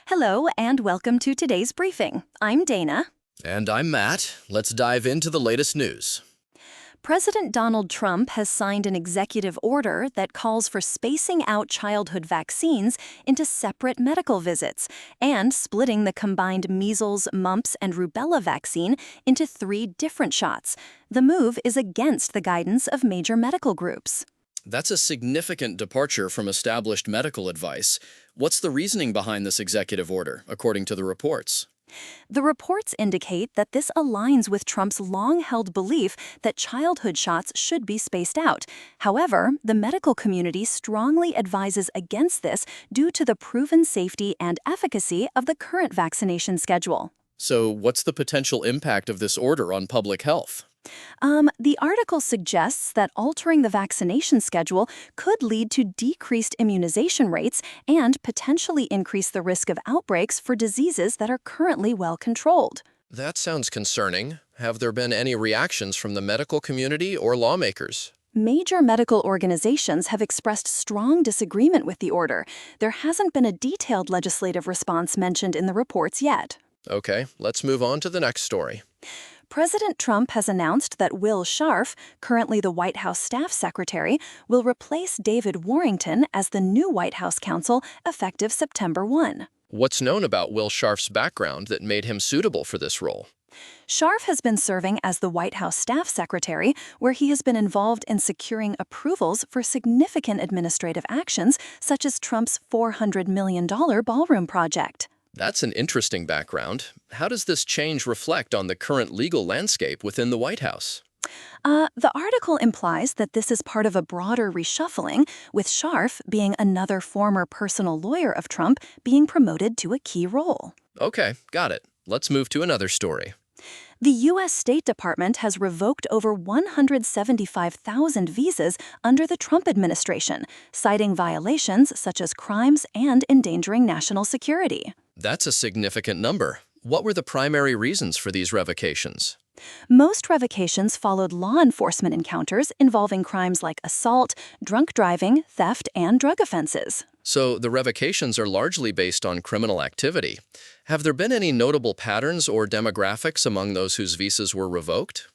Hello and welcome to today's briefing. I'm Dana. And I'm Matt. Let's dive into the latest news. President Donald Trump has signed an executive order that calls for spacing out childhood vaccines into separate medical visits and splitting the combined measles, mumps, and rubella vaccine into 3 different shots. The move is against the guidance of major medical groups. That's a significant departure from established medical advice. What's the reasoning behind this executive order, according to the reports? The reports indicate that this aligns with Trump's long-held belief that childhood shots should be spaced out. However, the medical community strongly advises against this due to the proven safety and efficacy of the current vaccination schedule. So, what's the potential impact of this order on public health? The article suggests that altering the vaccination schedule could lead to decreased immunization rates and potentially increase the risk of outbreaks for diseases that are currently well controlled. That sounds concerning. Have there been any reactions from the medical community or lawmakers? Major medical organizations have expressed strong disagreement with the order. There hasn't been a detailed legislative response mentioned in the reports yet. Okay, let's move on to the next story. President Trump has announced that Will Scharf, currently the White House staff secretary, will replace David Warrington as the new White House counsel effective September 1. What's known about Will Scharf's background that made him suitable for this role? Scharf has been serving as the White House staff secretary, where he has been involved in securing approvals for significant administrative actions, such as Trump's $400 million ballroom project. That's an interesting background. How does this change reflect on the current legal landscape within the White House? The article implies that this is part of a broader reshuffling, with Scharf being another former personal lawyer of Trump being promoted to a key role. Okay, got it. Let's move to another story. The U.S. State Department has revoked over 175,000 visas under the Trump administration, citing violations such as crimes and endangering national security. That's a significant number. What were the primary reasons for these revocations? Most revocations followed law enforcement encounters involving crimes like assault, drunk driving, theft, and drug offenses. So the revocations are largely based on criminal activity. Have there been any notable patterns or demographics among those whose visas were revoked?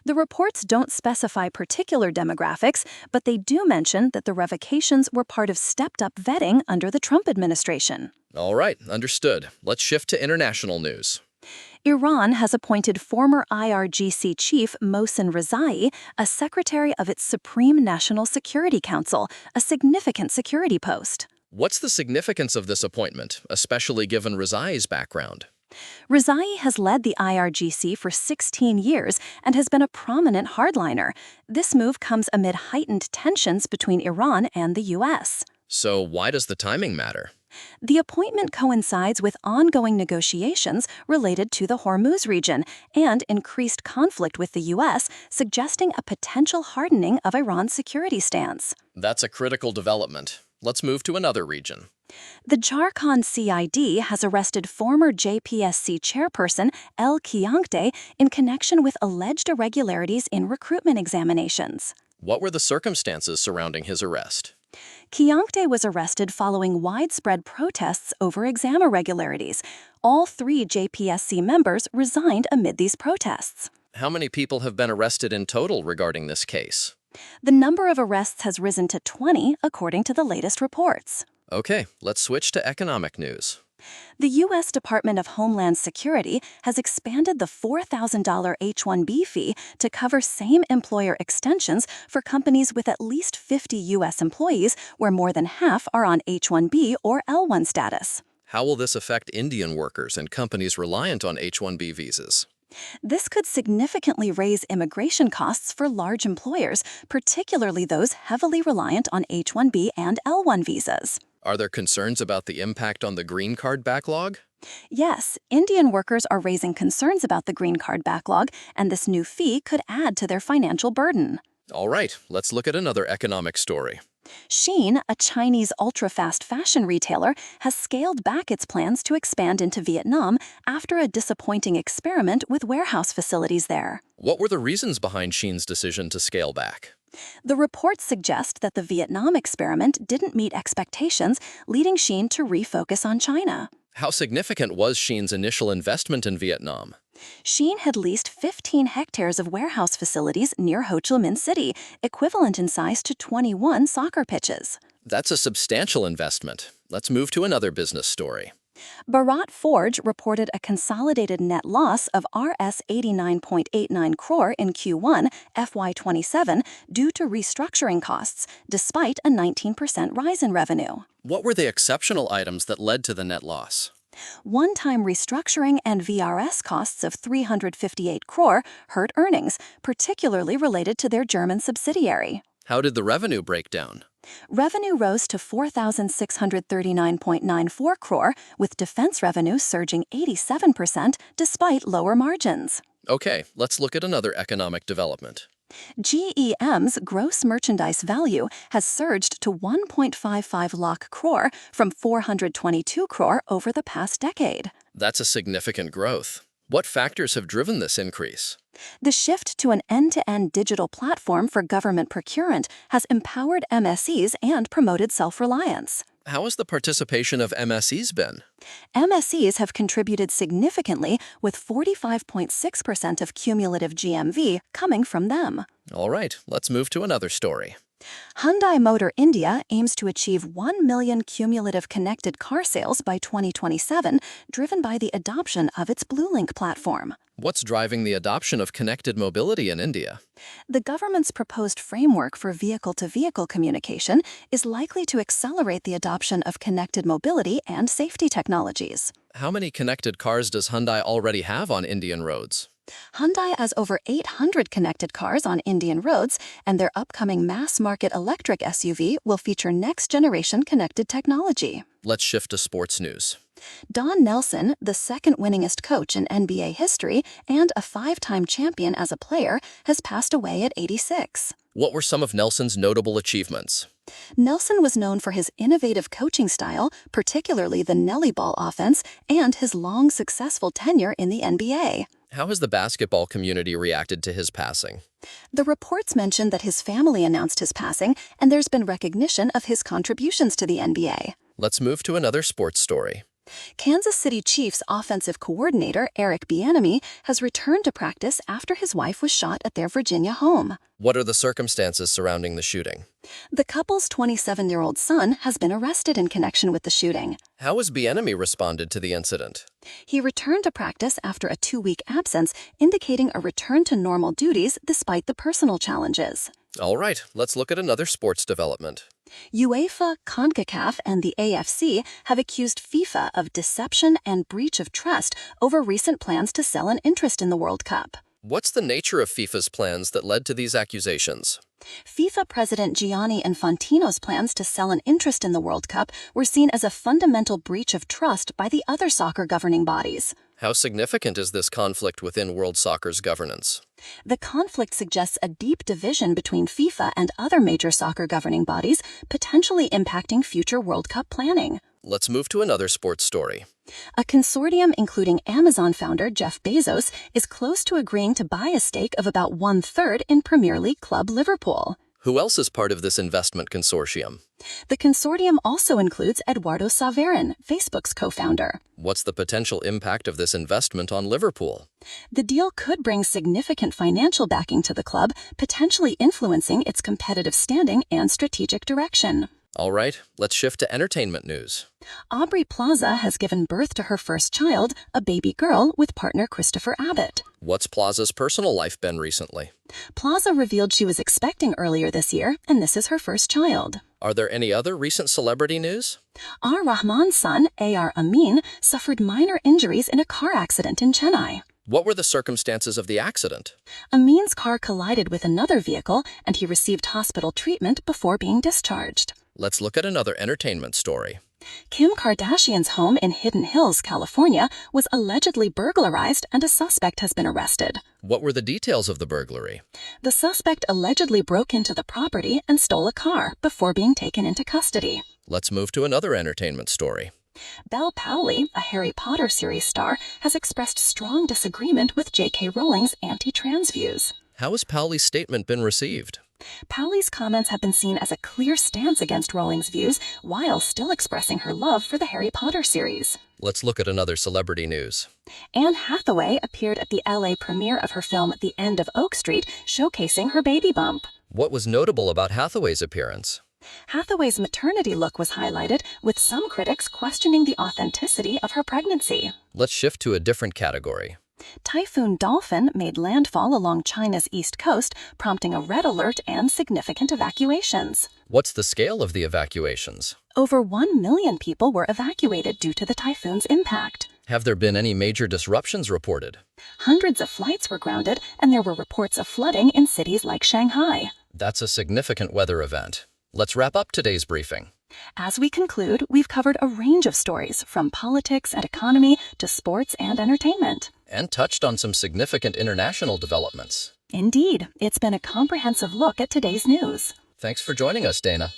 The reports don't specify particular demographics, but they do mention that the revocations were part of stepped-up vetting under the Trump administration. All right, understood. Let's shift to international news. Iran has appointed former IRGC chief Mohsen Rezai as secretary of its Supreme National Security Council, a significant security post. What's the significance of this appointment, especially given Rezai's background? Rezai has led the IRGC for 16 years and has been a prominent hardliner. This move comes amid heightened tensions between Iran and the U.S. So why does the timing matter? The appointment coincides with ongoing negotiations related to the Hormuz region and increased conflict with the U.S., suggesting a potential hardening of Iran's security stance. That's a critical development. Let's move to another region. The Jharkhand CID has arrested former JPSC chairperson El Kiyangte in connection with alleged irregularities in recruitment examinations. What were the circumstances surrounding his arrest? Kiyangte was arrested following widespread protests over exam irregularities. All 3 JPSC members resigned amid these protests. How many people have been arrested in total regarding this case? The number of arrests has risen to 20, according to the latest reports. Okay, let's switch to economic news. The U.S. Department of Homeland Security has expanded the $4,000 H-1B fee to cover same employer extensions for companies with at least 50 U.S. employees, where more than half are on H-1B or L-1 status. How will this affect Indian workers and companies reliant on H-1B visas? This could significantly raise immigration costs for large employers, particularly those heavily reliant on H-1B and L-1 visas. Are there concerns about the impact on the green card backlog? Yes, Indian workers are raising concerns about the green card backlog, and this new fee could add to their financial burden. All right, let's look at another economic story. Shein, a Chinese ultra-fast fashion retailer, has scaled back its plans to expand into Vietnam after a disappointing experiment with warehouse facilities there. What were the reasons behind Shein's decision to scale back? The reports suggest that the Vietnam experiment didn't meet expectations, leading Shein to refocus on China. How significant was Shein's initial investment in Vietnam? Shein had leased 15 hectares of warehouse facilities near Ho Chi Minh City, equivalent in size to 21 soccer pitches. That's a substantial investment. Let's move to another business story. Bharat Forge reported a consolidated net loss of Rs 89.89 crore in Q1 FY27 due to restructuring costs, despite a 19% rise in revenue. What were the exceptional items that led to the net loss? One-time restructuring and VRS costs of 358 crore hurt earnings, particularly related to their German subsidiary. How did the revenue break down? Revenue rose to 4,639.94 crore, with defense revenue surging 87% despite lower margins. Okay, let's look at another economic development. GEM's gross merchandise value has surged to 1.55 lakh crore from 422 crore over the past decade. That's a significant growth. What factors have driven this increase? The shift to an end-to-end digital platform for government procurement has empowered MSEs and promoted self-reliance. How has the participation of MSEs been? MSEs have contributed significantly, with 45.6% of cumulative GMV coming from them. All right, let's move to another story. Hyundai Motor India aims to achieve 1 million cumulative connected car sales by 2027, driven by the adoption of its BlueLink platform. What's driving the adoption of connected mobility in India? The government's proposed framework for vehicle-to-vehicle communication is likely to accelerate the adoption of connected mobility and safety technologies. How many connected cars does Hyundai already have on Indian roads? Hyundai has over 800 connected cars on Indian roads, and their upcoming mass-market electric SUV will feature next-generation connected technology. Let's shift to sports news. Don Nelson, the second winningest coach in NBA history and a 5-time champion as a player, has passed away at 86. What were some of Nelson's notable achievements? Nelson was known for his innovative coaching style, particularly the Nelly ball offense, and his long, successful tenure in the NBA. How has the basketball community reacted to his passing? The reports mention that his family announced his passing, and there's been recognition of his contributions to the NBA. Let's move to another sports story. Kansas City Chiefs offensive coordinator Eric Bieniemy has returned to practice after his wife was shot at their Virginia home. What are the circumstances surrounding the shooting? The couple's 27-year-old son has been arrested in connection with the shooting. How has Bieniemy responded to the incident? He returned to practice after a 2-week absence, indicating a return to normal duties despite the personal challenges. All right, let's look at another sports development. UEFA, CONCACAF, and the AFC have accused FIFA of deception and breach of trust over recent plans to sell an interest in the World Cup. What's the nature of FIFA's plans that led to these accusations? FIFA President Gianni Infantino's plans to sell an interest in the World Cup were seen as a fundamental breach of trust by the other soccer governing bodies. How significant is this conflict within World Soccer's governance? The conflict suggests a deep division between FIFA and other major soccer governing bodies, potentially impacting future World Cup planning. Let's move to another sports story. A consortium including Amazon founder Jeff Bezos is close to agreeing to buy a stake of about 1/3 in Premier League club Liverpool. Who else is part of this investment consortium? The consortium also includes Eduardo Saverin, Facebook's co-founder. What's the potential impact of this investment on Liverpool? The deal could bring significant financial backing to the club, potentially influencing its competitive standing and strategic direction. All right, let's shift to entertainment news. Aubrey Plaza has given birth to her first child, a baby girl, with partner Christopher Abbott. What's Plaza's personal life been recently? Plaza revealed she was expecting earlier this year, and this is her first child. Are there any other recent celebrity news? R. Rahman's son, A.R. Amin, suffered minor injuries in a car accident in Chennai. What were the circumstances of the accident? Amin's car collided with another vehicle, and he received hospital treatment before being discharged. Let's look at another entertainment story. Kim Kardashian's home in Hidden Hills, California, was allegedly burglarized, and a suspect has been arrested. What were the details of the burglary? The suspect allegedly broke into the property and stole a car before being taken into custody. Let's move to another entertainment story. Belle Powley, a Harry Potter series star, has expressed strong disagreement with J.K. Rowling's anti-trans views. How has Powley's statement been received? Pauli's comments have been seen as a clear stance against Rowling's views while still expressing her love for the Harry Potter series. Let's look at another celebrity news. Anne Hathaway appeared at the LA premiere of her film The End of Oak Street, showcasing her baby bump. What was notable about Hathaway's appearance? Hathaway's maternity look was highlighted, with some critics questioning the authenticity of her pregnancy. Let's shift to a different category. Typhoon Dolphin made landfall along China's east coast, prompting a red alert and significant evacuations. What's the scale of the evacuations? Over 1 million people were evacuated due to the typhoon's impact. Have there been any major disruptions reported? Hundreds of flights were grounded, and there were reports of flooding in cities like Shanghai. That's a significant weather event. Let's wrap up today's briefing. As we conclude, we've covered a range of stories, from politics and economy to sports and entertainment. And touched on some significant international developments. Indeed, it's been a comprehensive look at today's news. Thanks for joining us, Dana.